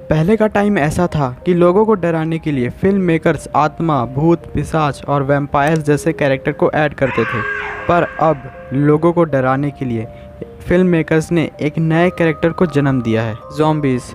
पहले का टाइम ऐसा था कि लोगों को डराने के लिए फिल्म मेकर्स आत्मा, भूत, पिशाच और वैम्पायर्स जैसे कैरेक्टर को ऐड करते थे। पर अब लोगों को डराने के लिए फिल्म मेकर्स ने एक नए कैरेक्टर को जन्म दिया है, ज़ॉम्बीज़।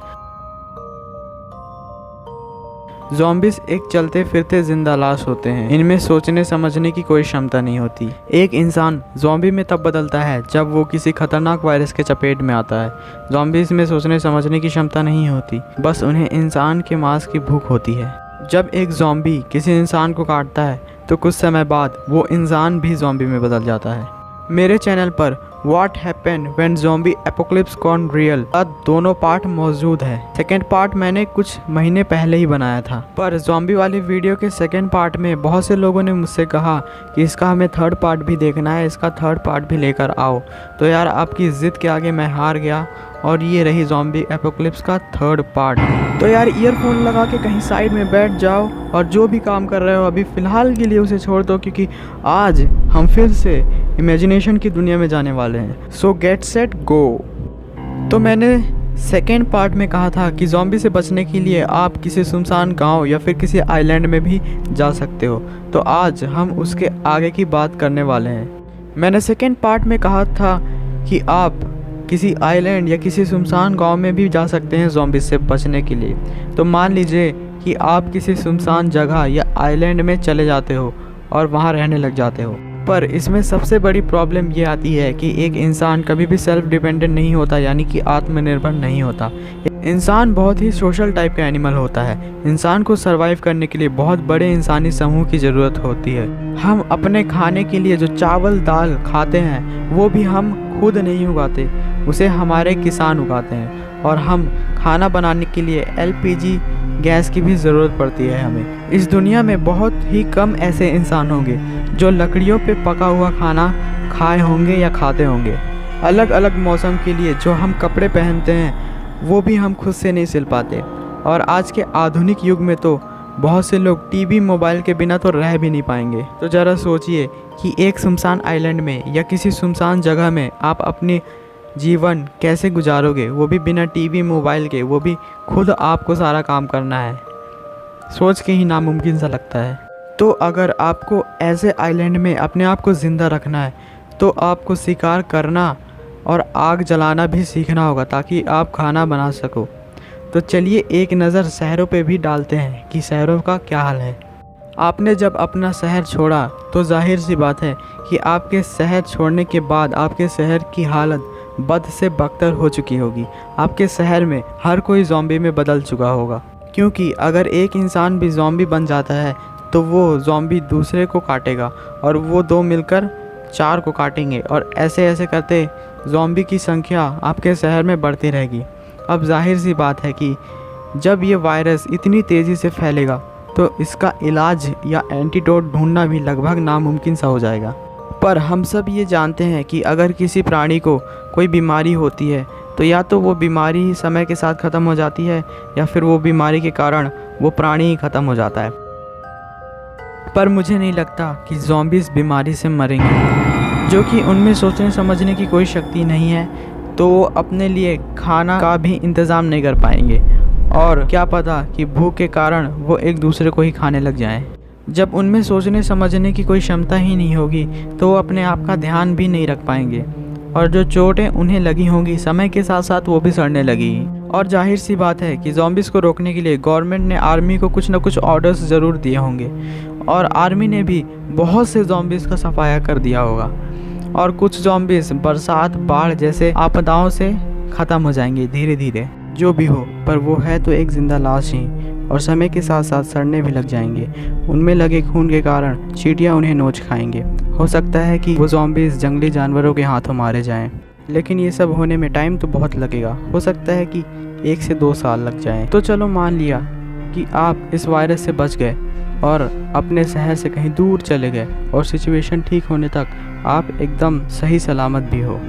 ज़ॉम्बीज़ एक चलते फिरते जिंदा लाश होते हैं। इनमें सोचने समझने की कोई क्षमता नहीं होती। एक इंसान ज़ॉम्बी में तब बदलता है जब वो किसी खतरनाक वायरस के चपेट में आता है। ज़ॉम्बीज़ में सोचने समझने की क्षमता नहीं होती, बस उन्हें इंसान के मांस की भूख होती है। जब एक ज़ॉम्बी किसी इंसान को काटता है तो कुछ समय बाद वो इंसान भी ज़ॉम्बी में बदल जाता है। मेरे चैनल पर What Happened When Zombie Apocalypse Gone Real का दोनों पार्ट मौजूद है। सेकेंड पार्ट मैंने कुछ महीने पहले ही बनाया था, पर ज़ॉम्बी वाली वीडियो के सेकेंड पार्ट में बहुत से लोगों ने मुझसे कहा कि इसका हमें थर्ड पार्ट भी देखना है, इसका थर्ड पार्ट भी लेकर आओ। तो यार आपकी ज़िद के आगे मैं हार गया और ये रही ज़ॉम्बी एपोकलिप्स का थर्ड पार्ट। तो यार ईयरफोन लगा के कहीं साइड में बैठ जाओ और जो भी काम कर रहे हो अभी फ़िलहाल के लिए उसे छोड़ दो, क्योंकि आज हम फिर से इमेजिनेशन की दुनिया में जाने वाले हैं। सो गेट सेट गो। तो मैंने सेकेंड पार्ट में कहा था कि ज़ॉम्बी से बचने के लिए आप किसी सुनसान गांव या फिर किसी आइलैंड में भी जा सकते हो। तो आज हम उसके आगे की बात करने वाले हैं। मैंने सेकेंड पार्ट में कहा था कि आप किसी आइलैंड या किसी सुनसान गांव में भी जा सकते हैं ज़ॉम्बी से बचने के लिए। तो मान लीजिए कि आप किसी सुनसान जगह या आइलैंड में चले जाते हो और वहां रहने लग जाते हो। पर इसमें सबसे बड़ी प्रॉब्लम ये आती है कि एक इंसान कभी भी सेल्फ डिपेंडेंट नहीं होता, यानी कि आत्मनिर्भर नहीं होता। इंसान बहुत ही सोशल टाइप का एनिमल होता है। इंसान को सरवाइव करने के लिए बहुत बड़े इंसानी समूह की ज़रूरत होती है। हम अपने खाने के लिए जो चावल दाल खाते हैं वो भी हम खुद नहीं उगाते, उसे हमारे किसान उगाते हैं। और हम खाना बनाने के लिए LPG गैस की भी ज़रूरत पड़ती है हमें। इस दुनिया में बहुत ही कम ऐसे इंसान होंगे जो लकड़ियों पे पका हुआ खाना खाए होंगे या खाते होंगे। अलग अलग मौसम के लिए जो हम कपड़े पहनते हैं वो भी हम खुद से नहीं सिल पाते। और आज के आधुनिक युग में तो बहुत से लोग टीवी मोबाइल के बिना तो रह भी नहीं पाएंगे। तो ज़रा सोचिए कि एक सुनसान आइलैंड में या किसी सुनसान जगह में आप अपनी जीवन कैसे गुजारोगे, वो भी बिना टीवी मोबाइल के, वो भी खुद आपको सारा काम करना है। सोच के ही नामुमकिन सा लगता है। तो अगर आपको ऐसे आइलैंड में अपने आप को ज़िंदा रखना है तो आपको शिकार करना और आग जलाना भी सीखना होगा ताकि आप खाना बना सको। तो चलिए एक नज़र शहरों पे भी डालते हैं कि शहरों का क्या हाल है। आपने जब अपना शहर छोड़ा तो जाहिर सी बात है कि आपके शहर छोड़ने के बाद आपके शहर की हालत बद से बदतर हो चुकी होगी। आपके शहर में हर कोई ज़ॉम्बी में बदल चुका होगा, क्योंकि अगर एक इंसान भी ज़ॉम्बी बन जाता है तो वो ज़ॉम्बी दूसरे को काटेगा और वो दो मिलकर 4 को काटेंगे और ऐसे ऐसे करते ज़ॉम्बी की संख्या आपके शहर में बढ़ती रहेगी। अब जाहिर सी बात है कि जब ये वायरस इतनी तेज़ी से फैलेगा तो इसका इलाज या एंटीडोट ढूंढना भी लगभग नामुमकिन सा हो जाएगा। पर हम सब ये जानते हैं कि अगर किसी प्राणी को कोई बीमारी होती है तो या तो वो बीमारी समय के साथ ख़त्म हो जाती है या फिर वो बीमारी के कारण वो प्राणी ही ख़त्म हो जाता है। पर मुझे नहीं लगता कि ज़ॉम्बीज़ बीमारी से मरेंगे, जो कि उनमें सोचने समझने की कोई शक्ति नहीं है। तो वो अपने लिए खाना का भी इंतज़ाम नहीं कर पाएंगे और क्या पता कि भूख के कारण वो एक दूसरे को ही खाने लग जाएं। जब उनमें सोचने समझने की कोई क्षमता ही नहीं होगी तो वो अपने आप का ध्यान भी नहीं रख पाएंगे और जो चोटें उन्हें लगी होंगी समय के साथ साथ वो भी सड़ने लगेगी। और जाहिर सी बात है कि ज़ॉम्बीज़ को रोकने के लिए गवर्नमेंट ने आर्मी को कुछ ना कुछ ऑर्डर्स ज़रूर दिए होंगे और आर्मी ने भी बहुत से ज़ॉम्बीज़ का सफाया कर दिया होगा और कुछ ज़ॉम्बीज़ बरसात बाढ़ जैसे आपदाओं से ख़त्म हो जाएंगे धीरे धीरे। जो भी हो, पर वो है तो एक ज़िंदा लाश ही और समय के साथ साथ सड़ने भी लग जाएंगे। उनमें लगे खून के कारण चींटियाँ उन्हें नोच खाएंगे। हो सकता है कि वो ज़ॉम्बीज़ जंगली जानवरों के हाथों मारे जाएं, लेकिन ये सब होने में टाइम तो बहुत लगेगा। हो सकता है कि 1 से 2 साल लग जाएं। तो चलो मान लिया कि आप इस वायरस से बच गए और अपने शहर से कहीं दूर चले गए और सिचुएशन ठीक होने तक आप एकदम सही सलामत भी हो।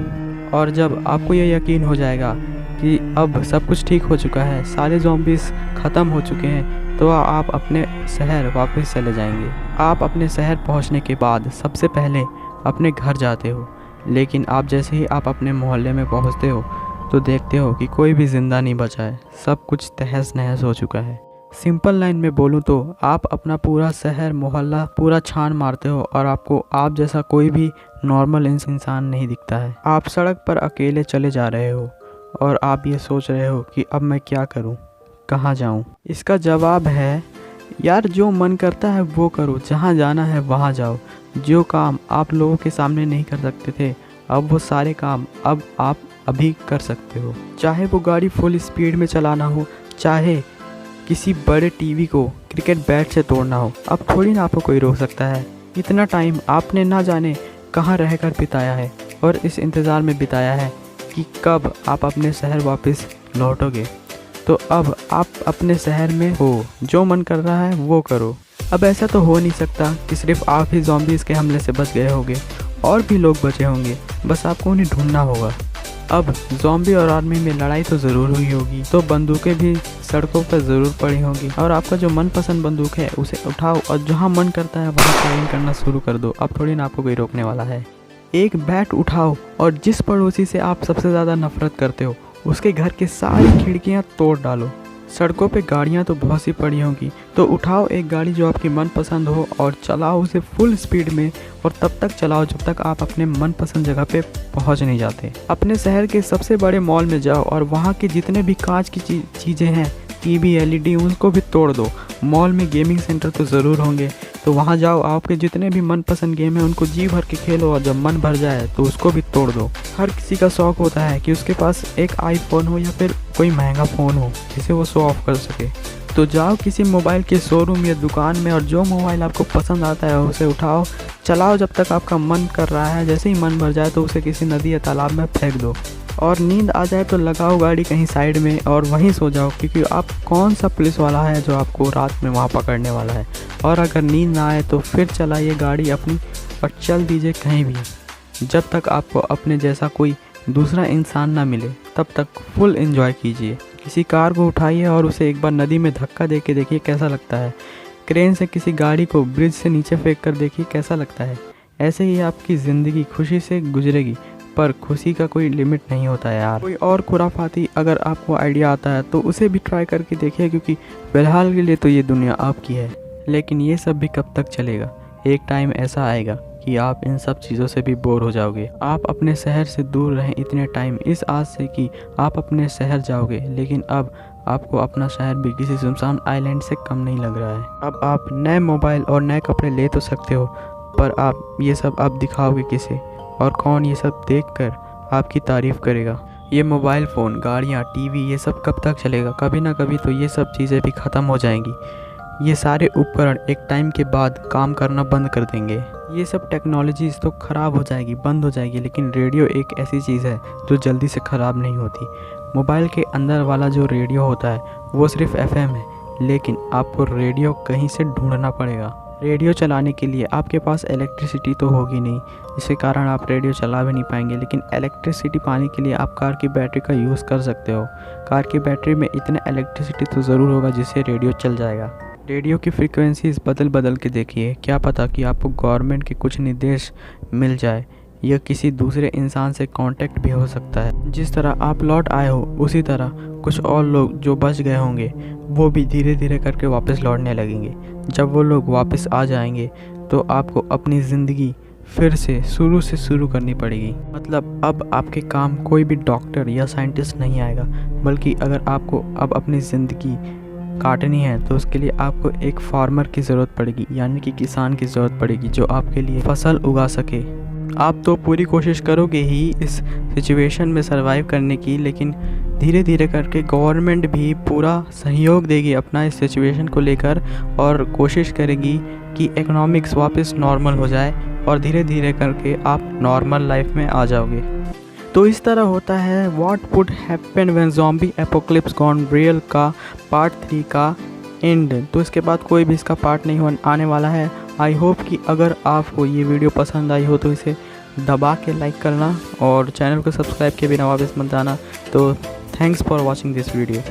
और जब आपको ये यकीन हो जाएगा कि अब सब कुछ ठीक हो चुका है, सारे ज़ॉम्बीज़ ख़त्म हो चुके हैं, तो आप अपने शहर वापस चले जाएंगे। आप अपने शहर पहुंचने के बाद सबसे पहले अपने घर जाते हो, लेकिन आप जैसे ही आप अपने मोहल्ले में पहुंचते हो तो देखते हो कि कोई भी जिंदा नहीं बचा है, सब कुछ तहस नहस हो चुका है। सिंपल लाइन में बोलूँ तो आप अपना पूरा शहर मोहल्ला पूरा छान मारते हो और आपको आप जैसा कोई भी नॉर्मल इंसान नहीं दिखता है। आप सड़क पर अकेले चले जा रहे हो और आप ये सोच रहे हो कि अब मैं क्या करूँ, कहाँ जाऊँ। इसका जवाब है यार, जो मन करता है वो करो, जहाँ जाना है वहाँ जाओ। जो काम आप लोगों के सामने नहीं कर सकते थे, अब वो सारे काम अब आप अभी कर सकते हो। चाहे वो गाड़ी फुल स्पीड में चलाना हो, चाहे किसी बड़े टीवी को क्रिकेट बैट से तोड़ना हो, अब थोड़ी ना आपको कोई रोक सकता है। इतना टाइम आपने ना जाने कहाँ रहकर बिताया है और इस इंतज़ार में बिताया है कि कब आप अपने शहर वापस लौटोगे। तो अब आप अपने शहर में हो, जो मन कर रहा है वो करो। अब ऐसा तो हो नहीं सकता कि सिर्फ आप ही ज़ॉम्बीज़ के हमले से बच गए होंगे, और भी लोग बचे होंगे, बस आपको उन्हें ढूंढना होगा। अब ज़ॉम्बी और आर्मी में लड़ाई तो ज़रूर हुई होगी, तो बंदूकें भी सड़कों पर ज़रूर पड़ी होंगी, और आपका जो मनपसंद बंदूक है उसे उठाओ और जहाँ मन करता है वहाँ फायरिंग करना शुरू कर दो। अब थोड़ी ना आपको कोई रोकने वाला है। एक बैट उठाओ और जिस पड़ोसी से आप सबसे ज़्यादा नफरत करते हो उसके घर की सारी खिड़कियाँ तोड़ डालो। सड़कों पे गाड़ियाँ तो बहुत सी पड़ी होंगी, तो उठाओ एक गाड़ी जो आपकी मनपसंद हो और चलाओ उसे फुल स्पीड में, और तब तक चलाओ जब तक आप अपने मनपसंद जगह पे पहुंच नहीं जाते। अपने शहर के सबसे बड़े मॉल में जाओ और वहाँ के जितने भी कांच की चीज़ें हैं, टीवी एलईडी, उनको भी तोड़ दो। मॉल में गेमिंग सेंटर तो ज़रूर होंगे, तो वहाँ जाओ, आपके जितने भी मनपसंद गेम हैं उनको जी भर के खेलो, और जब मन भर जाए तो उसको भी तोड़ दो। हर किसी का शौक़ होता है कि उसके पास एक आईफोन हो या फिर कोई महंगा फ़ोन हो जिसे वो शो ऑफ कर सके। तो जाओ किसी मोबाइल के शोरूम या दुकान में और जो मोबाइल आपको पसंद आता है उसे उठाओ, चलाओ जब तक आपका मन कर रहा है। जैसे ही मन भर जाए तो उसे किसी नदी या तालाब में फेंक दो, और नींद आ जाए तो लगाओ गाड़ी कहीं साइड में और वहीं सो जाओ, क्योंकि आप कौन सा पुलिस वाला है जो आपको रात में वहाँ पकड़ने वाला है। और अगर नींद ना आए तो फिर चलाइए गाड़ी अपनी और चल दीजिए कहीं भी, जब तक आपको अपने जैसा कोई दूसरा इंसान ना मिले तब तक फुल एंजॉय कीजिए। किसी कार को उठाइए और उसे एक बार नदी में धक्का दे के देखिए कैसा लगता है। क्रेन से किसी गाड़ी को ब्रिज से नीचे फेंक कर देखिए कैसा लगता है। ऐसे ही आपकी ज़िंदगी खुशी से गुजरेगी, पर खुशी का कोई लिमिट नहीं होता है यार। कोई और खुराफाती अगर आपको आइडिया आता है तो उसे भी ट्राई करके देखिए, क्योंकि फ़िलहाल के लिए तो ये दुनिया आपकी है। लेकिन ये सब भी कब तक चलेगा? एक टाइम ऐसा आएगा कि आप इन सब चीज़ों से भी बोर हो जाओगे। आप अपने शहर से दूर रहें इतने टाइम इस आस से कि आप अपने शहर जाओगे, लेकिन अब आपको अपना शहर भी किसी सुनसान आइलैंड से कम नहीं लग रहा है। अब आप नए मोबाइल और नए कपड़े ले तो सकते हो, पर आप ये सब अब दिखाओगे किसे, और कौन ये सब देखकर आपकी तारीफ़ करेगा? ये मोबाइल फ़ोन, गाड़ियाँ, टीवी, ये सब कब तक चलेगा? कभी ना कभी तो ये सब चीज़ें भी ख़त्म हो जाएंगी। ये सारे उपकरण एक टाइम के बाद काम करना बंद कर देंगे। ये सब टेक्नोलॉजीज़ तो ख़राब हो जाएगी, बंद हो जाएगी, लेकिन रेडियो एक ऐसी चीज़ है जो जल्दी से ख़राब नहीं होती। मोबाइल के अंदर वाला जो रेडियो होता है वो सिर्फ FM है, लेकिन आपको रेडियो कहीं से ढूंढना पड़ेगा। रेडियो चलाने के लिए आपके पास इलेक्ट्रिसिटी तो होगी नहीं, जिसके कारण आप रेडियो चला भी नहीं पाएंगे। लेकिन इलेक्ट्रिसिटी पाने के लिए आप कार की बैटरी का यूज़ कर सकते हो। कार की बैटरी में इतना इलेक्ट्रिसिटी तो ज़रूर होगा जिससे रेडियो चल जाएगा। रेडियो की फ्रीक्वेंसीज बदल के देखिए, क्या पता कि आपको गवर्नमेंट के कुछ निर्देश मिल जाए, या किसी दूसरे इंसान से कांटेक्ट भी हो सकता है। जिस तरह आप लौट आए हो उसी तरह कुछ और लोग जो बच गए होंगे वो भी धीरे धीरे करके वापस लौटने लगेंगे। जब वो लोग वापस आ जाएंगे तो आपको अपनी ज़िंदगी फिर से शुरू करनी पड़ेगी। मतलब अब आपके काम कोई भी डॉक्टर या साइंटिस्ट नहीं आएगा, बल्कि अगर आपको अब अपनी ज़िंदगी काटनी है तो उसके लिए आपको एक फार्मर की ज़रूरत पड़ेगी, यानी कि किसान की ज़रूरत पड़ेगी जो आपके लिए फसल उगा सके। आप तो पूरी कोशिश करोगे ही इस सिचुएशन में सरवाइव करने की, लेकिन धीरे धीरे करके गवर्नमेंट भी पूरा सहयोग देगी अपना इस सिचुएशन को लेकर, और कोशिश करेगी कि इकोनॉमिक्स वापस नॉर्मल हो जाए और धीरे धीरे करके आप नॉर्मल लाइफ में आ जाओगे। तो इस तरह होता है what would happen when zombie apocalypse gone real का पार्ट 3 का एंड। तो इसके बाद कोई भी इसका पार्ट नहीं आने वाला है। आई होप कि अगर आपको ये वीडियो पसंद आई हो तो इसे दबा के लाइक करना और चैनल को सब्सक्राइब के बिना वापस मत जाना। तो thanks for watching this video.